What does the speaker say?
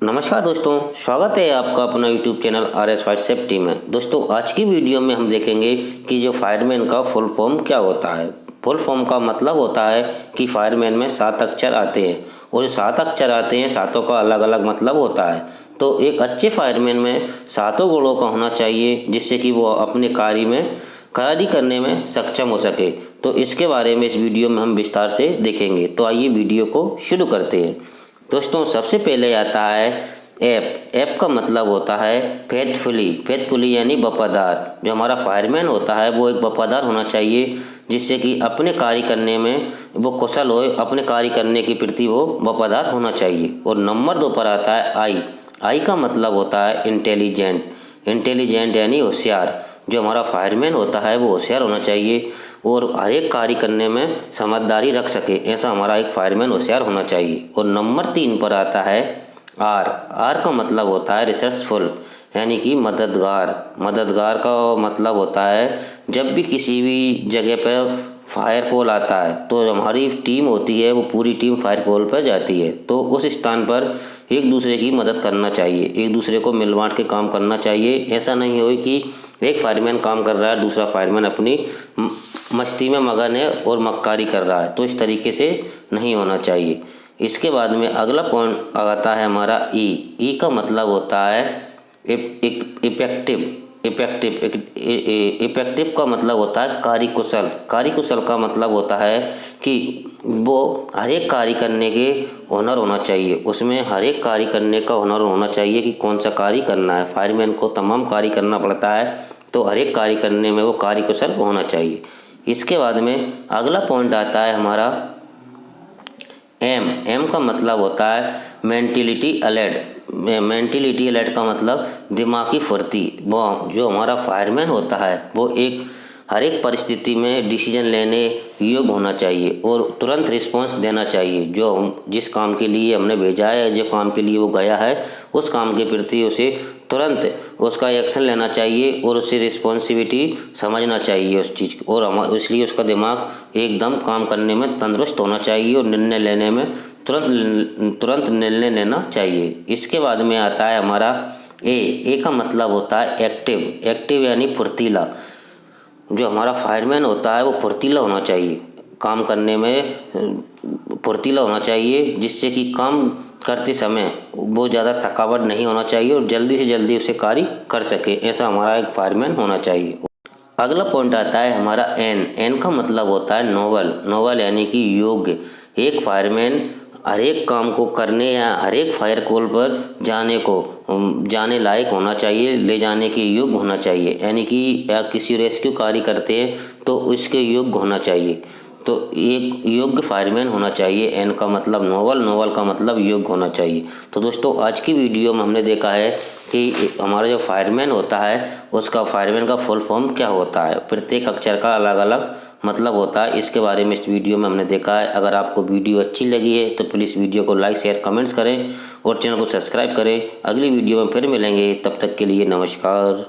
नमस्कार दोस्तों, स्वागत है आपका अपना YouTube channel RS fire safety में। दोस्तों आज की वीडियो में हम देखेंगे कि जो फायरमैन का फुल फॉर्म क्या होता है। फुल फॉर्म का मतलब होता है कि फायरमैन में 7 अक्षर आते हैं और जो 7 अक्षर आते हैं सातों का अलग अलग मतलब होता है। तो एक अच्छे फायरमैन में सातों गुणों का होना चाहिए जिससे कि वो अपने कार्य करने में सक्षम हो सके। तो इसके बारे में इस वीडियो में हम विस्तार से देखेंगे। तो आइए वीडियो को शुरू करते हैं। दोस्तों सबसे पहले आता है ऐप का मतलब होता है फेथफुली यानी वफादार। जो हमारा फायरमैन होता है वो एक वफादार होना चाहिए जिससे कि अपने कार्य करने में वो कुशल हो, अपने कार्य करने के प्रति वो वफादार होना चाहिए। और नंबर 2 पर आता है आई का मतलब होता है इंटेलिजेंट यानी होशियार। जो हमारा फायरमैन होता है वो होशियार होना चाहिए और हर एक कार्य करने में समझदारी रख सके, ऐसा हमारा एक फायरमैन होशियार होना चाहिए। और नंबर 3 पर आता है आर का मतलब होता है रिसर्चफुल यानी कि मददगार का मतलब होता है जब भी किसी भी जगह पर फायर कॉल आता है तो हमारी टीम होती है वो पूरी टीम फायर कॉल पर जाती है। तो उस स्थान पर एक दूसरे की मदद करना चाहिए, एक दूसरे को मिल बांट के काम करना चाहिए। ऐसा नहीं हो कि एक फायरमैन काम कर रहा है, दूसरा फायरमैन अपनी मस्ती में मगन है और मक्कारी कर रहा है, तो इस तरीके से नहीं होना चाहिए। इसके बाद में अगला पॉइंट आता है हमारा ई का मतलब होता है इफेक्टिव का मतलब होता है कार्यकुशल का मतलब होता है कि वो हर एक कार्य करने के हुनर होना चाहिए, उसमें हर एक कार्य करने का हुनर होना चाहिए कि कौन सा कार्य करना है। फायरमैन को तमाम कार्य करना पड़ता है तो हर एक कार्य करने में वो कार्यकुशल होना चाहिए। इसके बाद में अगला पॉइंट आता है हमारा एम का मतलब होता है मेंटिलिटी अलर्ट का मतलब दिमागी फुर्ती। वो जो हमारा फायरमैन होता है वो हर एक परिस्थिति में डिसीजन लेने योग्य होना चाहिए और तुरंत रिस्पांस देना चाहिए। जिस काम के लिए हमने भेजा है, जो काम के लिए वो गया है, उस काम के प्रति उसे तुरंत उसका एक्शन लेना चाहिए और उससे रिस्पॉन्सिबिलिटी समझना चाहिए उस चीज़ की। और इसलिए उसका दिमाग एकदम काम करने में तंदुरुस्त होना चाहिए और निर्णय लेने में तुरंत निर्णय लेना चाहिए। इसके बाद में आता है हमारा ए का मतलब होता है एक्टिव यानी फुर्तीला। जो हमारा फायरमैन होता है वो फुर्तीला होना चाहिए, काम करने में फुर्तीला होना चाहिए जिससे कि काम करते समय वो ज़्यादा थकावट नहीं होना चाहिए और जल्दी से जल्दी उसे कार्य कर सके, ऐसा हमारा एक फायरमैन होना चाहिए। अगला पॉइंट आता है हमारा एन का मतलब होता है नोबल यानी कि योग्य। एक फायरमैन हर एक काम को करने या हर एक फायर कॉल पर जाने लायक होना चाहिए, ले जाने के योग्य होना चाहिए। यानी कि या किसी रेस्क्यू कार्य करते हैं तो उसके योग्य होना चाहिए, तो एक योग्य फायरमैन होना चाहिए। एन का मतलब नोबल का मतलब योग्य होना चाहिए। तो दोस्तों आज की वीडियो में हमने देखा है कि हमारा जो फायरमैन होता है उसका फायरमैन का फुल फॉर्म क्या होता है, प्रत्येक अक्षर का अलग अलग मतलब होता है। इसके बारे में इस वीडियो में हमने देखा है। अगर आपको वीडियो अच्छी लगी है तो प्लीज़ वीडियो को लाइक शेयर कमेंट्स करें और चैनल को सब्सक्राइब करें। अगली वीडियो में फिर मिलेंगे, तब तक के लिए नमस्कार।